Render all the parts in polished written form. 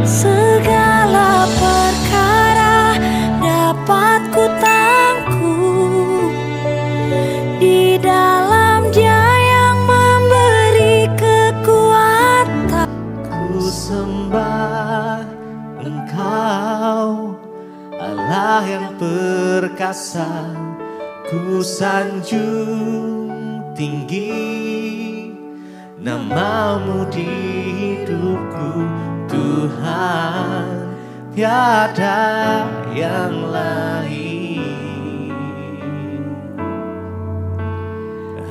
Segala perkara dapat ku tangguh di dalam Dia yang memberi kekuatan. Ku sembah Engkau, Allah yang perkasa. Ku sanjung tinggi namamu di hidupku, Tuhan, tiada yang lain.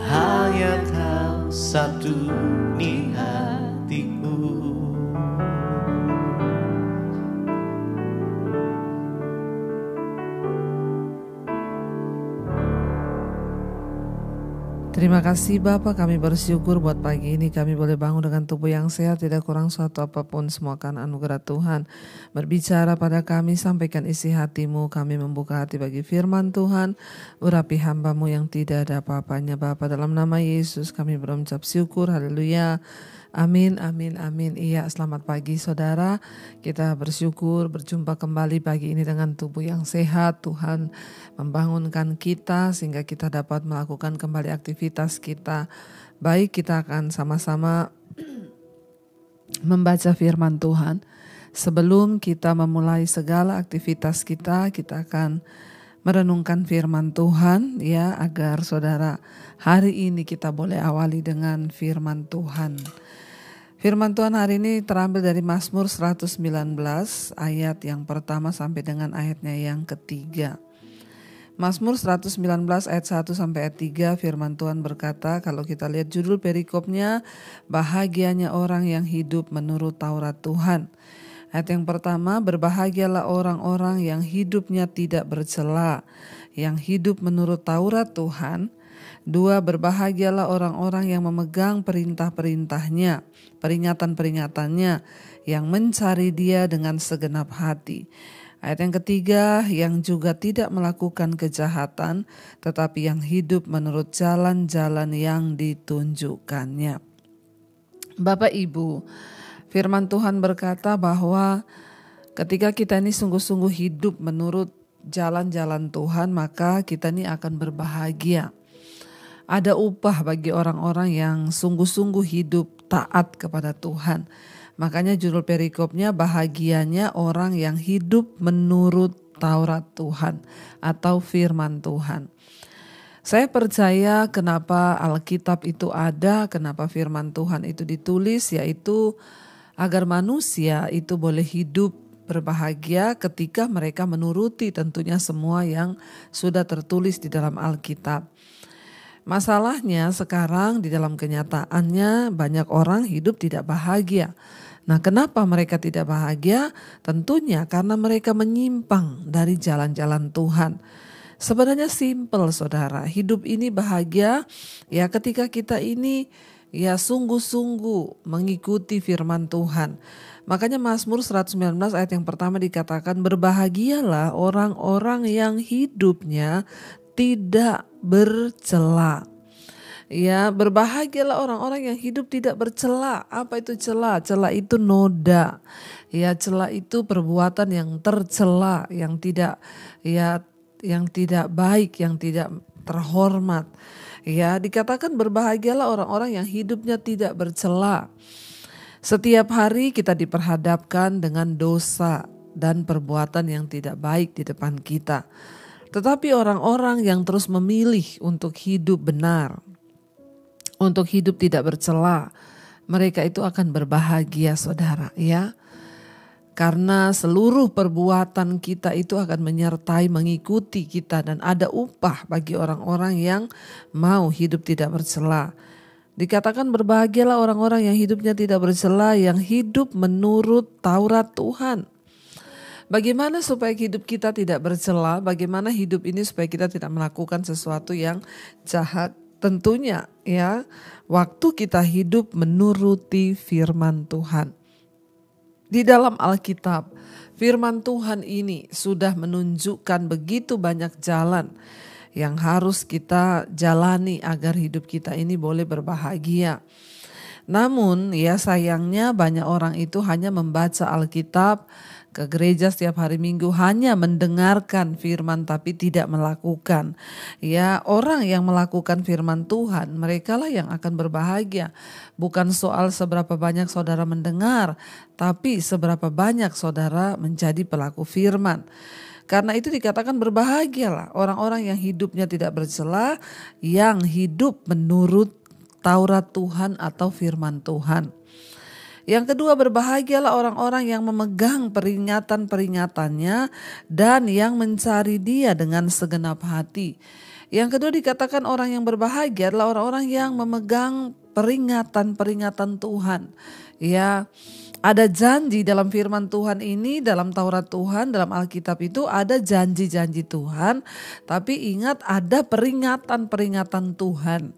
Hanya Kau satu di hatiku. Terima kasih Bapa, kami bersyukur buat pagi ini kami boleh bangun dengan tubuh yang sehat, tidak kurang suatu apapun, semua karena anugerah Tuhan. Berbicara pada kami, sampaikan isi hatimu, kami membuka hati bagi firman Tuhan. Urapi hamba-Mu yang tidak ada apa-apanya Bapa, dalam nama Yesus kami berucap syukur, haleluya. Amin, amin, amin. Iya, selamat pagi saudara. Kita bersyukur berjumpa kembali pagi ini dengan tubuh yang sehat. Tuhan membangunkan kita sehingga kita dapat melakukan kembali aktivitas kita. Baik, kita akan sama-sama membaca firman Tuhan. Sebelum kita memulai segala aktivitas kita akan merenungkan firman Tuhan ya, agar saudara hari ini kita boleh awali dengan firman Tuhan. Firman Tuhan hari ini terambil dari Mazmur 119 ayat yang pertama sampai dengan ayatnya yang ketiga. Mazmur 119 ayat 1 sampai ayat 3, firman Tuhan berkata, kalau kita lihat judul perikopnya, bahagianya orang yang hidup menurut Taurat Tuhan. Ayat yang pertama, berbahagialah orang-orang yang hidupnya tidak bercela, yang hidup menurut Taurat Tuhan. 2, berbahagialah orang-orang yang memegang perintah-perintahnya, peringatan-peringatannya, yang mencari Dia dengan segenap hati. Ayat yang ketiga, yang juga tidak melakukan kejahatan, tetapi yang hidup menurut jalan-jalan yang ditunjukkannya. Bapak Ibu, firman Tuhan berkata bahwa ketika kita ini sungguh-sungguh hidup menurut jalan-jalan Tuhan, maka kita ini akan berbahagia. Ada upah bagi orang-orang yang sungguh-sungguh hidup taat kepada Tuhan. Makanya judul perikopnya, bahagianya orang yang hidup menurut Taurat Tuhan atau firman Tuhan. Saya percaya kenapa Alkitab itu ada, kenapa firman Tuhan itu ditulis, yaitu agar manusia itu boleh hidup berbahagia ketika mereka menuruti tentunya semua yang sudah tertulis di dalam Alkitab. Masalahnya sekarang di dalam kenyataannya banyak orang hidup tidak bahagia. Nah, kenapa mereka tidak bahagia? Tentunya karena mereka menyimpang dari jalan-jalan Tuhan. Sebenarnya simpel saudara, hidup ini bahagia ya ketika kita ini ya sungguh-sungguh mengikuti firman Tuhan. Makanya Mazmur 119 ayat yang pertama dikatakan, berbahagialah orang-orang yang hidupnya tidak bercela. Ya, berbahagialah orang-orang yang hidup tidak bercela. Apa itu cela? Cela itu noda. Ya, cela itu perbuatan yang tercela, yang tidak baik, yang tidak terhormat. Ya, dikatakan berbahagialah orang-orang yang hidupnya tidak bercela. Setiap hari kita diperhadapkan dengan dosa dan perbuatan yang tidak baik di depan kita. Tetapi orang-orang yang terus memilih untuk hidup benar, untuk hidup tidak bercela, mereka itu akan berbahagia saudara ya. Karena seluruh perbuatan kita itu akan menyertai, mengikuti kita, dan ada upah bagi orang-orang yang mau hidup tidak bercela. Dikatakan berbahagialah orang-orang yang hidupnya tidak bercela, yang hidup menurut Taurat Tuhan. Bagaimana supaya hidup kita tidak bercela? Bagaimana hidup ini supaya kita tidak melakukan sesuatu yang jahat? Tentunya ya, waktu kita hidup menuruti firman Tuhan. Di dalam Alkitab, firman Tuhan ini sudah menunjukkan begitu banyak jalan yang harus kita jalani agar hidup kita ini boleh berbahagia. Namun ya sayangnya banyak orang itu hanya membaca Alkitab, ke gereja setiap hari Minggu, hanya mendengarkan firman tapi tidak melakukan. Ya, orang yang melakukan firman Tuhan, merekalah yang akan berbahagia. Bukan soal seberapa banyak saudara mendengar, tapi seberapa banyak saudara menjadi pelaku firman. Karena itu dikatakan berbahagialah orang-orang yang hidupnya tidak bercela, yang hidup menurut Taurat Tuhan atau firman Tuhan. Yang kedua, berbahagialah orang-orang yang memegang peringatan-peringatannya dan yang mencari Dia dengan segenap hati. Yang kedua dikatakan orang yang berbahagia adalah orang-orang yang memegang peringatan-peringatan Tuhan. Ya, ada janji dalam firman Tuhan ini, dalam Taurat Tuhan, dalam Alkitab itu ada janji-janji Tuhan, tapi ingat ada peringatan-peringatan Tuhan.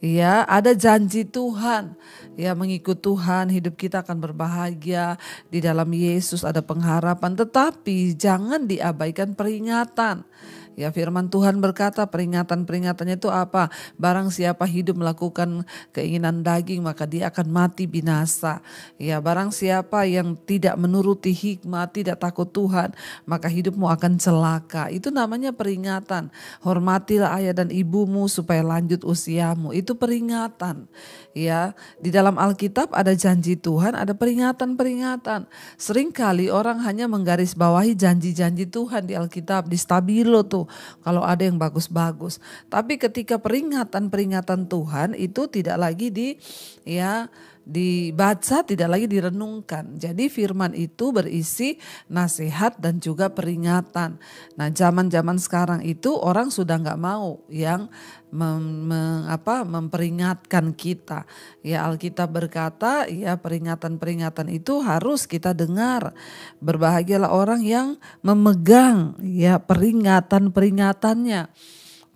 Ya, ada janji Tuhan. Ya, mengikut Tuhan hidup kita akan berbahagia. Di dalam Yesus ada pengharapan, tetapi jangan diabaikan peringatan. Ya, firman Tuhan berkata peringatan-peringatannya itu apa? Barang siapa hidup melakukan keinginan daging maka dia akan mati binasa. Ya, barang siapa yang tidak menuruti hikmat, tidak takut Tuhan, maka hidupmu akan celaka. Itu namanya peringatan. Hormatilah ayah dan ibumu supaya lanjut usiamu. Itu peringatan. Ya, di dalam Alkitab ada janji Tuhan, ada peringatan-peringatan. Seringkali orang hanya menggarisbawahi janji-janji Tuhan di Alkitab, di stabilo tuh. Kalau ada yang bagus-bagus, tapi ketika peringatan-peringatan Tuhan itu tidak lagi dibaca, tidak lagi direnungkan. Jadi firman itu berisi nasihat dan juga peringatan. Nah, zaman-zaman sekarang itu orang sudah nggak mau yang memperingatkan kita. Ya, Alkitab berkata, ya peringatan-peringatan itu harus kita dengar. Berbahagialah orang yang memegang ya peringatan-peringatannya.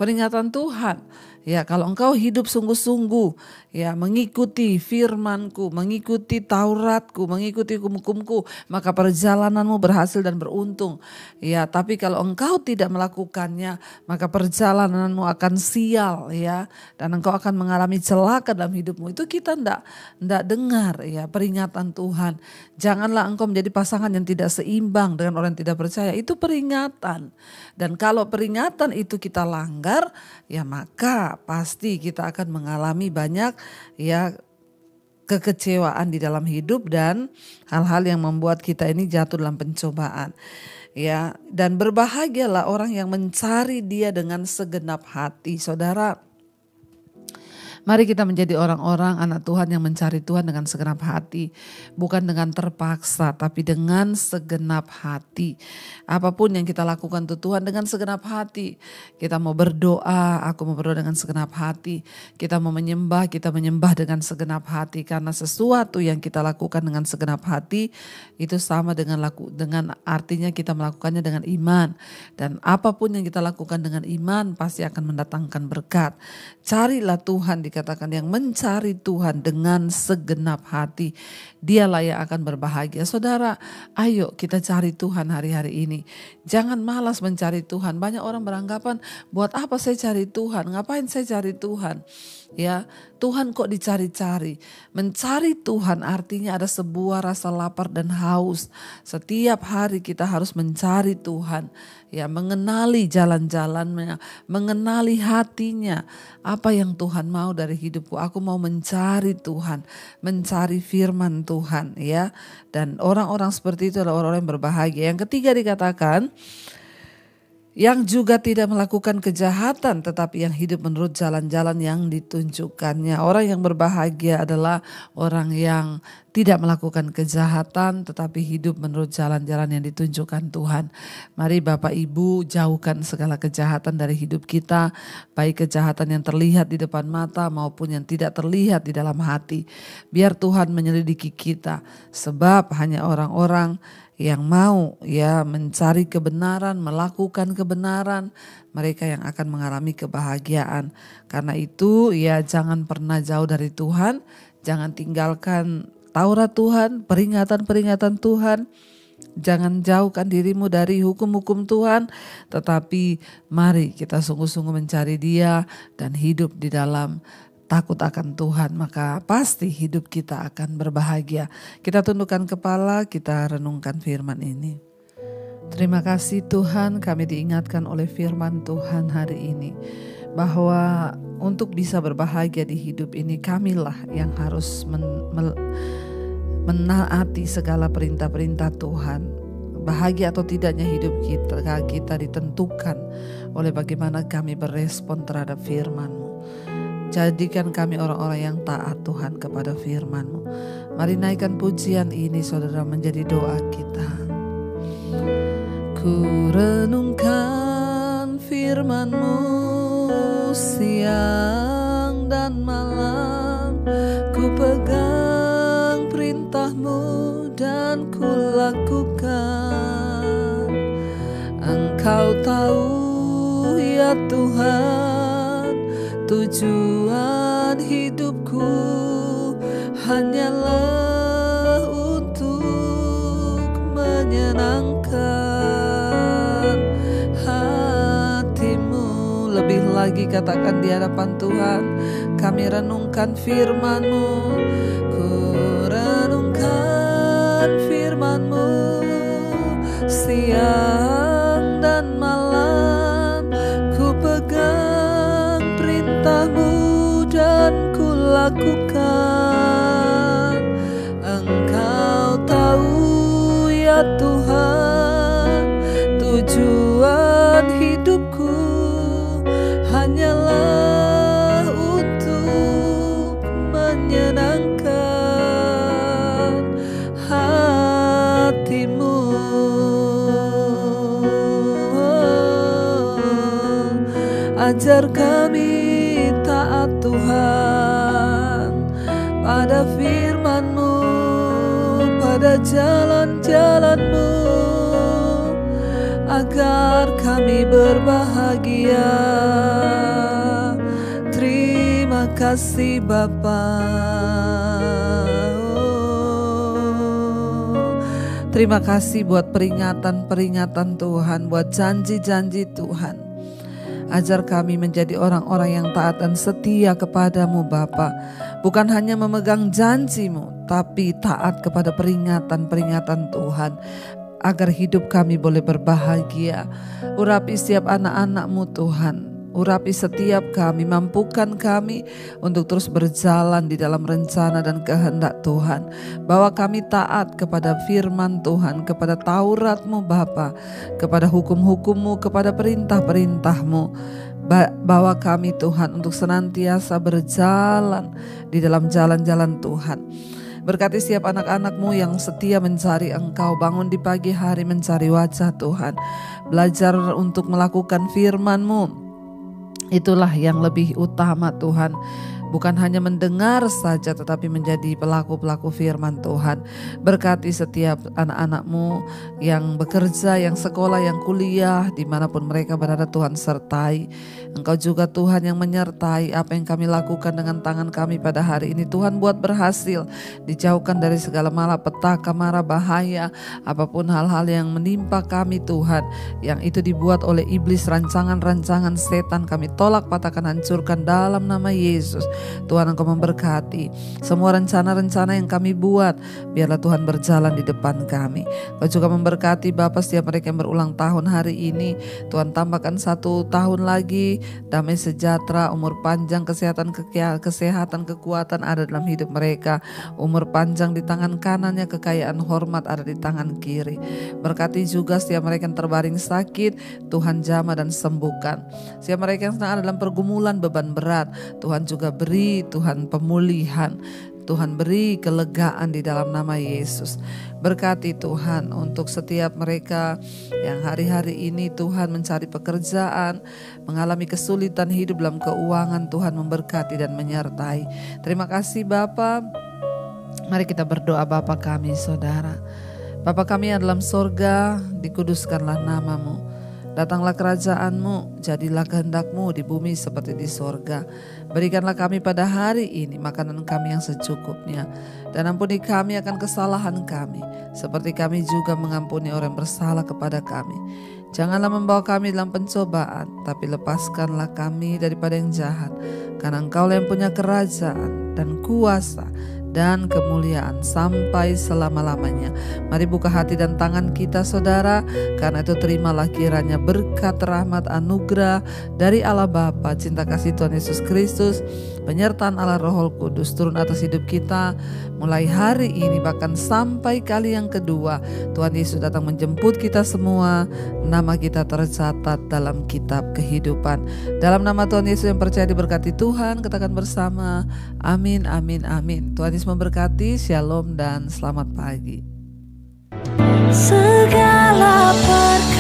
Peringatan Tuhan. Ya, kalau engkau hidup sungguh-sungguh, ya mengikuti firman-Ku, mengikuti Taurat-Ku, mengikuti hukum-hukum-Ku, maka perjalananmu berhasil dan beruntung. Ya, tapi kalau engkau tidak melakukannya, maka perjalananmu akan sial, ya, dan engkau akan mengalami celaka dalam hidupmu. Itu kita ndak dengar, ya, peringatan Tuhan. Janganlah engkau menjadi pasangan yang tidak seimbang dengan orang yang tidak percaya. Itu peringatan. Dan kalau peringatan itu kita langgar, ya maka pasti kita akan mengalami banyak ya kekecewaan di dalam hidup dan hal-hal yang membuat kita ini jatuh dalam pencobaan. Ya, dan berbahagialah orang yang mencari Dia dengan segenap hati. Saudara, mari kita menjadi orang-orang anak Tuhan yang mencari Tuhan dengan segenap hati. Bukan dengan terpaksa, tapi dengan segenap hati. Apapun yang kita lakukan untuk Tuhan dengan segenap hati. Kita mau berdoa, aku mau berdoa dengan segenap hati. Kita mau menyembah, kita menyembah dengan segenap hati. Karena sesuatu yang kita lakukan dengan segenap hati, itu sama dengan artinya kita melakukannya dengan iman. Dan apapun yang kita lakukan dengan iman, pasti akan mendatangkan berkat. Carilah Tuhan, dikatakan yang mencari Tuhan dengan segenap hati, dialah yang akan berbahagia. Saudara, ayo kita cari Tuhan hari-hari ini. Jangan malas mencari Tuhan. Banyak orang beranggapan, buat apa saya cari Tuhan? Ngapain saya cari Tuhan? Ya, Tuhan kok dicari-cari. Mencari Tuhan artinya ada sebuah rasa lapar dan haus. Setiap hari kita harus mencari Tuhan. Ya, mengenali jalan-jalannya, mengenali hatinya. Apa yang Tuhan mau dari hidupku? Aku mau mencari Tuhan, mencari firman Tuhan, ya. Dan orang-orang seperti itu adalah orang-orang yang berbahagia. Yang ketiga dikatakan, yang juga tidak melakukan kejahatan tetapi yang hidup menurut jalan-jalan yang ditunjukkannya. Orang yang berbahagia adalah orang yang tidak melakukan kejahatan tetapi hidup menurut jalan-jalan yang ditunjukkan Tuhan. Mari Bapak Ibu jauhkan segala kejahatan dari hidup kita, baik kejahatan yang terlihat di depan mata maupun yang tidak terlihat di dalam hati. Biar Tuhan menyelidiki kita, sebab hanya orang-orang yang mau ya mencari kebenaran, melakukan kebenaran, mereka yang akan mengalami kebahagiaan. Karena itu ya jangan pernah jauh dari Tuhan, jangan tinggalkan Taurat Tuhan, peringatan-peringatan Tuhan. Jangan jauhkan dirimu dari hukum-hukum Tuhan, tetapi mari kita sungguh-sungguh mencari Dia dan hidup di dalam takut akan Tuhan, maka pasti hidup kita akan berbahagia. Kita tundukkan kepala, kita renungkan firman ini. Terima kasih Tuhan, kami diingatkan oleh firman Tuhan hari ini bahwa untuk bisa berbahagia di hidup ini, kamilah yang harus menaati segala perintah-perintah Tuhan. Bahagia atau tidaknya hidup kita ditentukan oleh bagaimana kami berespon terhadap firman-Mu. Jadikan kami orang-orang yang taat Tuhan kepada firman-Mu. Mari naikkan pujian ini saudara menjadi doa kita. Ku renungkan firman-Mu siang dan malam, ku pegang perintah-Mu dan ku lakukan. Engkau tahu ya Tuhan, tujuan hidupku hanyalah untuk menyenangkan lebih lagi katakan di hadapan Tuhan, kami renungkan firman-Mu. Ku renungkan firman-Mu siang dan malam, ku pegang perintah-Mu dan ku lakukan. Engkau tahu ya Tuhan, tujuan hidupku hanyalah untuk menyenangkan hati-Mu. Ajar kami taat Tuhan pada firman-Mu, pada jalan-jalan-Mu, agar kami berbahagia. Terima kasih Bapa. Terima kasih buat peringatan-peringatan Tuhan, buat janji-janji Tuhan. Ajar kami menjadi orang-orang yang taat dan setia kepadamu Bapa. Bukan hanya memegang janji-Mu, tapi taat kepada peringatan-peringatan Tuhan, agar hidup kami boleh berbahagia. Urapi setiap anak-anak-Mu Tuhan, urapi setiap kami, mampukan kami untuk terus berjalan di dalam rencana dan kehendak Tuhan. Bawa kami taat kepada firman Tuhan, kepada Taurat-Mu Bapa, kepada hukum-hukum-Mu, kepada perintah-perintah-Mu. Bawa kami Tuhan untuk senantiasa berjalan di dalam jalan-jalan Tuhan. Berkati setiap anak-anak-Mu yang setia mencari Engkau, bangun di pagi hari mencari wajah Tuhan, belajar untuk melakukan firman-Mu. Itulah yang lebih utama Tuhan. Bukan hanya mendengar saja, tetapi menjadi pelaku-pelaku firman Tuhan. Berkati setiap anak-anak-Mu yang bekerja, yang sekolah, yang kuliah, dimanapun mereka berada Tuhan sertai. Engkau juga Tuhan yang menyertai apa yang kami lakukan dengan tangan kami pada hari ini. Tuhan buat berhasil, dijauhkan dari segala malapetaka, mara bahaya, apapun hal-hal yang menimpa kami Tuhan, yang itu dibuat oleh iblis, rancangan-rancangan setan, kami tolak, patahkan, hancurkan dalam nama Yesus. Tuhan Engkau memberkati semua rencana-rencana yang kami buat, biarlah Tuhan berjalan di depan kami. Kau juga memberkati Bapa setiap mereka yang berulang tahun hari ini. Tuhan tambahkan 1 tahun lagi, damai sejahtera, umur panjang, kesehatan, kekuatan ada dalam hidup mereka. Umur panjang di tangan kanannya, kekayaan hormat ada di tangan kiri. Berkati juga setiap mereka yang terbaring sakit, Tuhan jamah dan sembuhkan. Setiap mereka yang sedang ada dalam pergumulan, beban berat, Tuhan juga beri Tuhan pemulihan, Tuhan beri kelegaan di dalam nama Yesus. Berkati Tuhan untuk setiap mereka yang hari-hari ini Tuhan mencari pekerjaan, mengalami kesulitan hidup dalam keuangan, Tuhan memberkati dan menyertai. Terima kasih Bapa. Mari kita berdoa. Bapa kami saudara, Bapa kami yang dalam sorga, dikuduskanlah nama-Mu. Datanglah kerajaan-Mu, jadilah kehendak-Mu di bumi seperti di sorga. Berikanlah kami pada hari ini makanan kami yang secukupnya. Dan ampuni kami akan kesalahan kami, seperti kami juga mengampuni orang yang bersalah kepada kami. Janganlah membawa kami dalam pencobaan, tapi lepaskanlah kami daripada yang jahat. Karena Engkau yang punya kerajaan dan kuasa dan kemuliaan sampai selama-lamanya. Mari buka hati dan tangan kita saudara, karena itu terimalah kiranya berkat, rahmat, anugerah dari Allah Bapa, cinta kasih Tuhan Yesus Kristus, penyertaan Allah Roh Kudus turun atas hidup kita mulai hari ini bahkan sampai kali yang kedua. Tuhan Yesus datang menjemput kita semua, nama kita tercatat dalam kitab kehidupan. Dalam nama Tuhan Yesus yang percaya diberkati Tuhan, katakan bersama, amin, amin, amin. Tuhan Yesus memberkati, shalom dan selamat pagi. Segala perkara